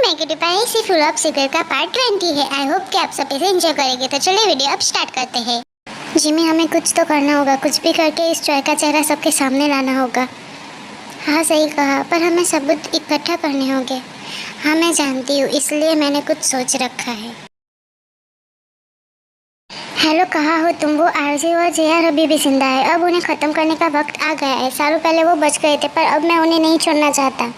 Negative इसी full of secret का part 20 है। आई होप कि आप सब इसे एंजॉय करेंगे। तो चलिए वीडियो अब स्टार्ट करते हैं। जिमी, हमें कुछ तो करना होगा। कुछ भी करके इस चॉय का चेहरा सबके सामने लाना होगा। हाँ सही कहा, पर हमें सबूत इकट्ठा करने होंगे। हाँ मैं जानती हूँ, इसलिए मैंने कुछ सोच रखा है। हेलो, कहाँ हो तुम? वो आरजे और जेआर अभी भी जिंदा है। अब उन्हें ख़त्म करने का वक्त आ गया है। सालों पहले वो बच गए थे, पर अब मैं उन्हें नहीं छोड़ना चाहता।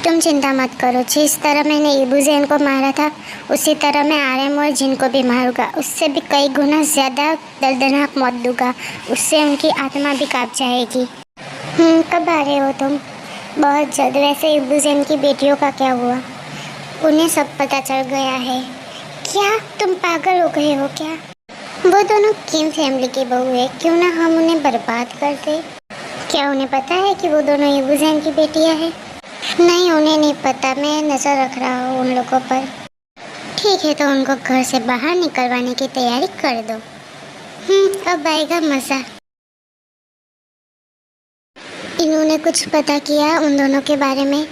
तुम चिंता मत करो। जिस तरह मैंने इबुजेन को मारा था, उसी तरह मैं आरएम और जिन को भी मारूंगा। उससे भी कई गुना ज़्यादा दर्दनाक मौत दूंगा। उससे उनकी आत्मा भी कांप जाएगी। कब आ रहे हो तुम? बहुत जल्द। वैसे इबुजेन की बेटियों का क्या हुआ? उन्हें सब पता चल गया है। क्या तुम पागल हो गए हो क्या? वो दोनों किम फैमिली की बहू है। क्यों ना हम उन्हें बर्बाद कर दे। क्या उन्हें पता है कि वो दोनों इबुजेन की बेटियां हैं? नहीं, उन्हें नहीं पता। मैं नज़र रख रहा हूँ उन लोगों पर। ठीक है, तो उनको घर से बाहर निकलवाने की तैयारी कर दो। अब आएगा मज़ा। इन्होंने कुछ पता किया उन दोनों के बारे में?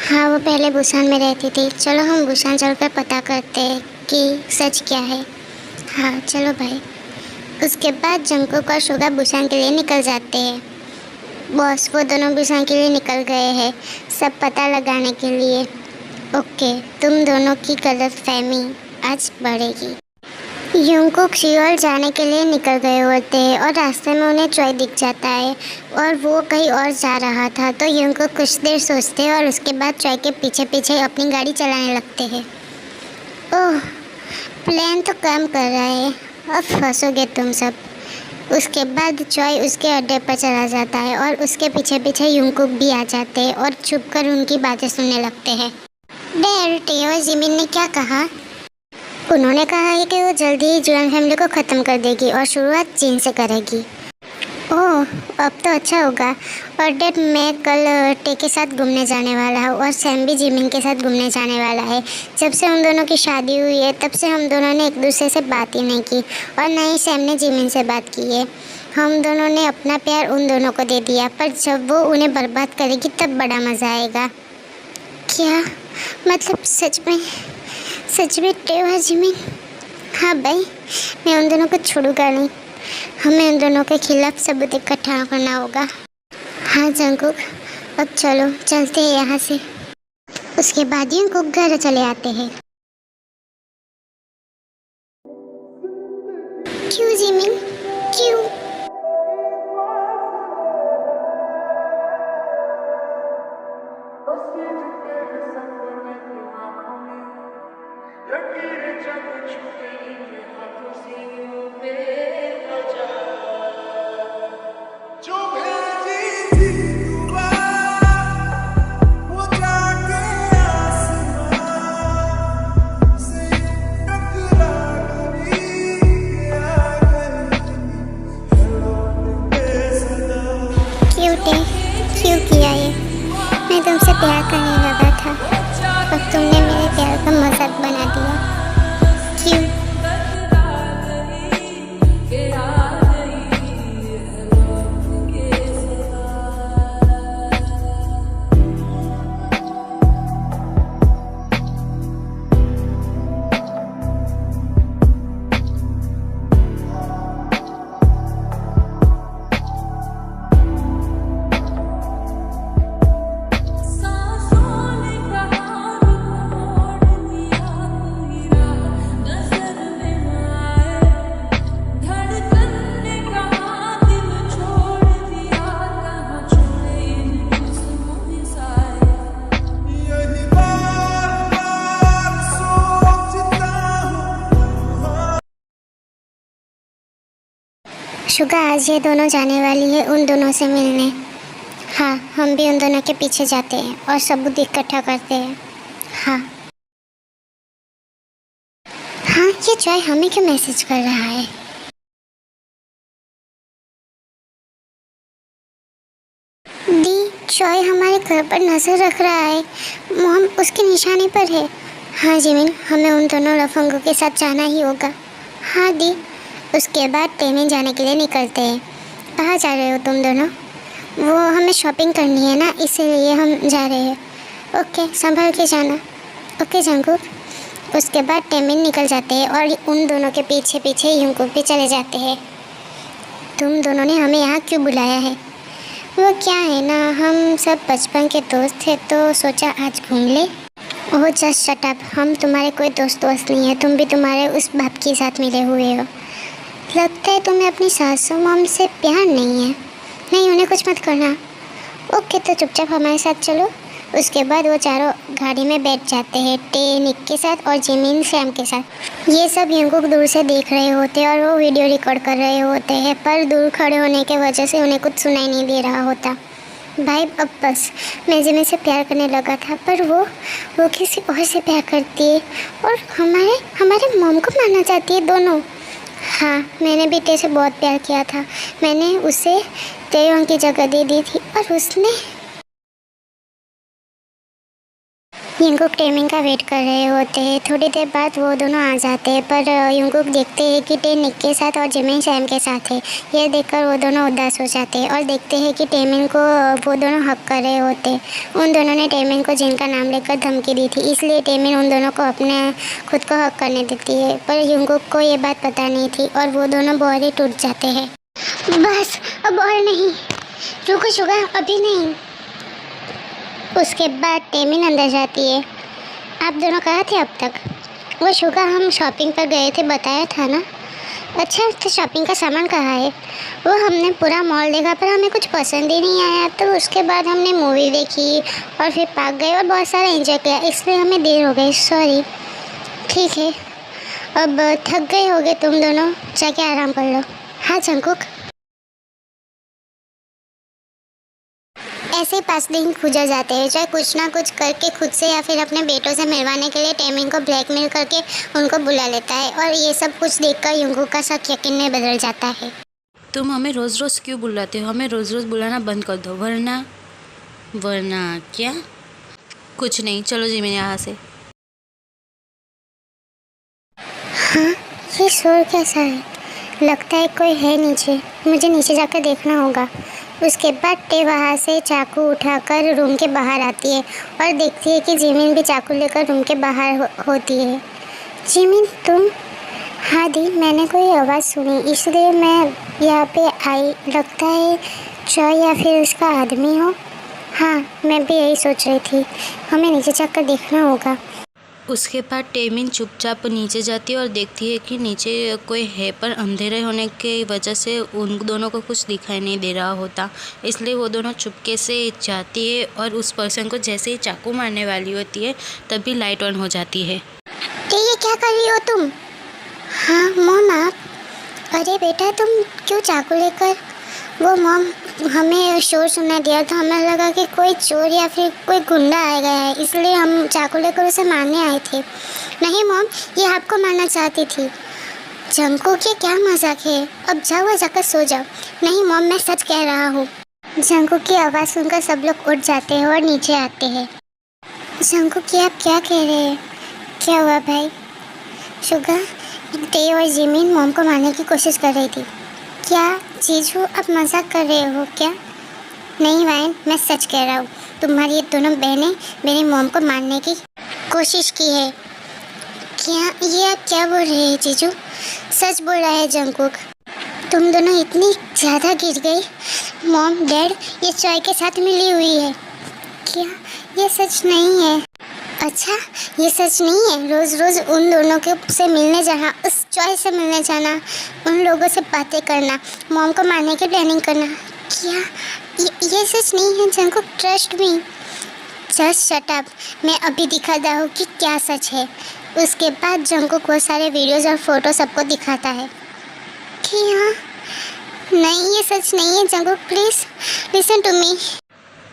हाँ, वो पहले बुसान में रहती थी। चलो हम बुसान चलकर पता करते हैं कि सच क्या है। हाँ चलो भाई। उसके बाद जंकुक और सुगा बुसान के लिए निकल जाते हैं। बॉस, वो दोनों बुसान के लिए निकल गए हैं, सब पता लगाने के लिए। ओके, तुम दोनों की गलतफहमी आज बढ़ेगी। युंगकुक शियोल जाने के लिए निकल गए होते हैं और रास्ते में उन्हें चॉय दिख जाता है और वो कहीं और जा रहा था। तो युंगकुक कुछ देर सोचते हैं और उसके बाद चॉय के पीछे पीछे अपनी गाड़ी चलाने लगते हैं। ओह, प्लान तो काम कर रहा है। अब फंसोगे तुम सब। उसके बाद चॉय उसके अड्डे पर चला जाता है और उसके पीछे पीछे युंगकुक भी आ जाते हैं और छुपकर उनकी बातें सुनने लगते हैं। डैड, टेओ जिमिन ने क्या कहा? उन्होंने कहा है कि वो जल्दी ही जुआन फैमिली को ख़त्म कर देगी और शुरुआत चीन से करेगी। ओह, अब तो अच्छा होगा। और डैड, मैं कल टे के साथ घूमने जाने वाला हूँ और सैम भी जिमिन के साथ घूमने जाने वाला है। जब से उन दोनों की शादी हुई है, तब से हम दोनों ने एक दूसरे से बात ही नहीं की और न ही सैम ने जिमिन से बात की है। हम दोनों ने अपना प्यार उन दोनों को दे दिया, पर जब वो उन्हें बर्बाद करेगी तब बड़ा मज़ा आएगा। क्या मतलब? सच में टेओ और जिमिन? हाँ भाई, मैं उन दोनों को छोड़ूंगा नहीं। हमें उन दोनों के खिलाफ सबूत इकट्ठा करना होगा। हाँ जंकुक, अब चलो चलते हैं यहाँ से। उसके बाद जंकुक घर चले आते हैं। क्यों जिमिन, क्यों? क्यों किया ये? मैं तुमसे प्यार करने लगा था और तुमने मेरे प्यार का मजाक बना दिया। क्यों? शुगा, आज ये दोनों जाने वाली है उन दोनों से मिलने। हाँ, हम भी उन दोनों के पीछे जाते हैं और सबूत इकट्ठा करते हैं। हाँ, ये जॉय हमें क्यों मैसेज कर रहा है? दी, जॉय हमारे घर पर नजर रख रहा है। हम उसके निशाने पर है। हाँ जिमिन, हमें उन दोनों लफंगों के साथ जाना ही होगा। हाँ दी। उसके बाद टेमिन जाने के लिए निकलते हैं। कहाँ जा रहे हो तुम दोनों? वो हमें शॉपिंग करनी है ना, इसीलिए हम जा रहे हैं। ओके, संभल के जाना। Okay Jungkook. उसके बाद टेमिन निकल जाते हैं और उन दोनों के पीछे पीछे युंगकुक भी चले जाते हैं। तुम दोनों ने हमें यहाँ क्यों बुलाया है? वो क्या है ना, हम सब बचपन के दोस्त थे तो सोचा आज घूम ले। ओह जस्ट शट अप, हम तुम्हारे कोई दोस्त नहीं है, तुम भी तुम्हारे उस बाप के साथ मिले हुए हो। लगता है तुम्हें अपनी सासू मॉम से प्यार नहीं है। नहीं, उन्हें कुछ मत करना। ओके तो चुपचाप हमारे साथ चलो। उसके बाद वो चारों गाड़ी में बैठ जाते हैं, टे, निक के साथ और जिमिन सैम के साथ। ये सब युंगकुक दूर से देख रहे होते हैं और वो वीडियो रिकॉर्ड कर रहे होते हैं, पर दूर खड़े होने की वजह से उन्हें कुछ सुनाई नहीं दे रहा होता। भाई अब बस, मैं जिमिन से प्यार करने लगा था, पर वो किसी और से प्यार करती है और हमारे मॉम को मारना चाहती है दोनों। हाँ, मैंने भी टे से बहुत प्यार किया था। मैंने उसे तेयोंग की जगह दे दी थी और उसने। युंगकुक टेमिंग का वेट कर रहे होते हैं। थोड़ी देर बाद वो दोनों आ जाते हैं, पर युंगकुक देखते हैं कि टे निक के साथ और जिमिन सैम के साथ है। यह देखकर वो दोनों उदास हो जाते हैं और देखते हैं कि टेमिंग को वो दोनों हक कर रहे होते हैं। उन दोनों ने टेमिंग को जिनका नाम लेकर धमकी दी थी, इसलिए टेमिंग उन दोनों को अपने खुद को हक करने देती है, पर युंगकुक को ये बात पता नहीं थी और वो दोनों बहुत ही टूट जाते हैं। बस अब और नहीं, रुको शुगा, अभी नहीं। उसके बाद टेमिन अंदर जाती है। आप दोनों कहाँ थे अब तक? वो शुगा, हम शॉपिंग पर गए थे, बताया था ना। अच्छा, तो शॉपिंग का सामान कहाँ है? वो हमने पूरा मॉल देखा पर हमें कुछ पसंद ही नहीं आया, तो उसके बाद हमने मूवी देखी और फिर पार्क गए और बहुत सारा एंजॉय किया, इसलिए हमें देर हो गई, सॉरी। ठीक है, अब थक गए होगे तुम दोनों, जाके आराम कर लो। हाँ जंगकुक। ऐसे ही 5 दिन गुजर जाते हैं, चाहे कुछ ना कुछ करके खुद से या फिर अपने बेटों से मिलवाने के लिए टेमिंग को ब्लैकमेल करके उनको बुला लेता है, और ये सब कुछ देखकर युंगकुक का शक यकीन में बदल जाता है। तुम हमें रोज़ रोज़ क्यों बुलाते हो? हमें रोज़ रोज़ बुलाना बंद कर दो, वरना क्या? कुछ नहीं, चलो जी मेरे यहाँ से। हाँ, ये शोर कैसा है? लगता है कोई है नीचे, मुझे नीचे जाकर देखना होगा। उसके बाद टे वहाँ से चाकू उठाकर रूम के बाहर आती है और देखती है कि जिमिन भी चाकू लेकर रूम के बाहर होती है। जिमिन तुम? हाँ दी, मैंने कोई आवाज़ सुनी इसलिए मैं यहाँ पे आई। लगता है चॉय या फिर उसका आदमी हो। हाँ, मैं भी यही सोच रही थी, हमें नीचे जाकर देखना होगा। उसके बाद टेमिन चुपचाप नीचे जाती है और देखती है कि नीचे कोई है, पर अंधेरे होने की वजह से उन दोनों को कुछ दिखाई नहीं दे रहा होता, इसलिए वो दोनों चुपके से जाती है और उस पर्सन को जैसे ही चाकू मारने वाली होती है तभी लाइट ऑन हो जाती है। तो ये क्या कर रही हो तुम? हाँ मॉम आप? अरे बेटा तुम क्यों चाकू लेकर? वो मॉम, हमें शोर सुनाई दिया तो हमें लगा कि कोई चोर या फिर कोई गुंडा आ गया है, इसलिए हम चाकू लेकर उसे मारने आए थे। नहीं मॉम, ये आपको मारना चाहती थी। जंगकुक ये क्या मजाक है? अब जाओ और जाकर सो जाओ। नहीं मॉम, मैं सच कह रहा हूँ। जंगकुक की आवाज़ सुनकर सब लोग उठ जाते हैं और नीचे आते हैं। जंगकुक ये आप क्या कह रहे हैं? क्या हुआ भाई? शुगा, टे और जिमिन मॉम को मारने की कोशिश कर रही थी। क्या जीजू आप मजाक कर रहे हो क्या? नहीं वाइन, मैं सच कह रहा हूँ, तुम्हारी ये दोनों बहनें मेरी मॉम को मारने की कोशिश की है। क्या ये आप क्या बोल रहे हैं जीजू? सच बोल रहा है जंगकुक। तुम दोनों इतनी ज़्यादा गिर गई? मॉम डैड ये चॉय के साथ मिली हुई है। क्या ये सच नहीं है? अच्छा, ये सच नहीं है? रोज़ रोज़ उन दोनों के से मिलने जाना, उस चॉय से मिलने जाना, उन लोगों से बातें करना, मॉम को मारने की प्लानिंग करना, क्या ये सच नहीं है Jungkook? Trust me. Just shut up, मैं अभी दिखाता हूँ कि क्या सच है। उसके बाद जंगकुक वो सारे वीडियोज़ और फोटो सबको दिखाता है कि हाँ नहीं, ये सच नहीं है Jungkook, please listen to me.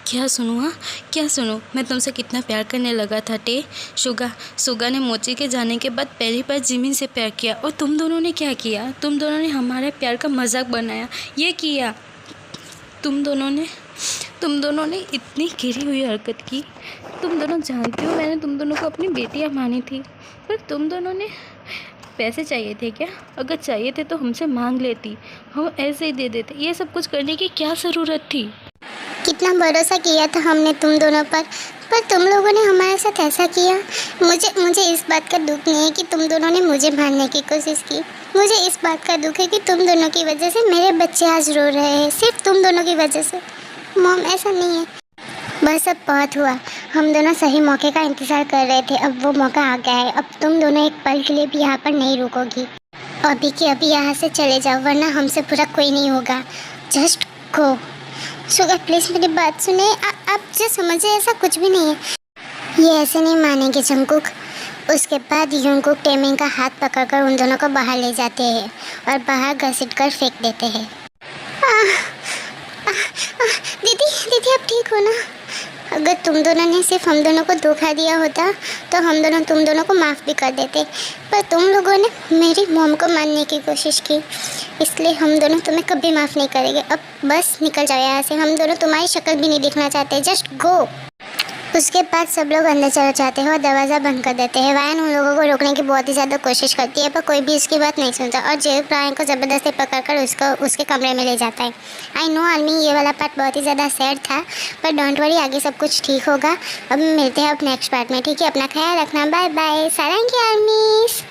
क्या सुनूँ? हाँ क्या सुनूँ? मैं तुमसे कितना प्यार करने लगा था टे। सुगा ने मोची के जाने के बाद पहली बार जिमिन से प्यार किया, और तुम दोनों ने क्या किया? तुम दोनों ने हमारे प्यार का मजाक बनाया, ये किया तुम दोनों ने इतनी गिरी हुई हरकत की। तुम दोनों जानते हो मैंने तुम दोनों को अपनी बेटियाँ मानी थी, पर तुम दोनों ने पैसे चाहिए थे क्या? अगर चाहिए थे तो हमसे मांग लेती, हम ऐसे ही दे देते। ये सब कुछ करने की क्या ज़रूरत थी? कितना भरोसा किया था हमने तुम दोनों पर तुम लोगों ने हमारे साथ ऐसा किया। मुझे इस बात का दुख नहीं है कि तुम दोनों ने मुझे मारने की कोशिश की। मुझे इस बात का दुख है कि तुम दोनों की वजह से मेरे बच्चे आज रो रहे हैं, सिर्फ तुम दोनों की वजह से। मॉम, ऐसा नहीं है। बस अब बहुत हुआ। हम दोनों सही मौके का इंतज़ार कर रहे थे, अब वो मौका आ गया है। अब तुम दोनों एक पल के लिए भी यहाँ पर नहीं रुकोगी। अभी के अभी यहाँ से चले जाओ, वरना हमसे पूरा कोई नहीं होगा। Just go. शुगर, प्लीज़ मेरी बात सुने। आप जो समझे ऐसा कुछ भी नहीं है। ये ऐसे नहीं मानेंगे जंगकुक। उसके बाद युंगकुक टेमिंग का हाथ पकड़कर उन दोनों को बाहर ले जाते हैं और बाहर घसीटकर फेंक देते हैं। दीदी आप ठीक हो ना? अगर तुम दोनों ने सिर्फ हम दोनों को धोखा दिया होता तो हम दोनों तुम दोनों को माफ़ भी कर देते, पर तुम लोगों ने मेरी मॉम को मारने की कोशिश की, इसलिए हम दोनों तुम्हें कभी माफ़ नहीं करेंगे। अब बस निकल जाओ यहाँ से। हम दोनों तुम्हारी शक्ल भी नहीं देखना चाहते। Just go. उसके बाद सब लोग अंदर चले जाते हैं और दरवाज़ा बंद कर देते हैं। वायन उन लोगों को रोकने की बहुत ही ज़्यादा कोशिश करती है, पर कोई भी इसकी बात नहीं सुनता और जेब रायन को ज़बरदस्ती पकड़कर उसके कमरे में ले जाता है। आई नो आर्मी, ये वाला पार्ट बहुत ही ज़्यादा सैड था, पर डोंट वरी, आगे सब कुछ ठीक होगा। अब मिलते हैं अब नेक्स्ट पार्ट में, ठीक है? अपना ख्याल रखना। Bye bye. सारंगी आर्मीज़।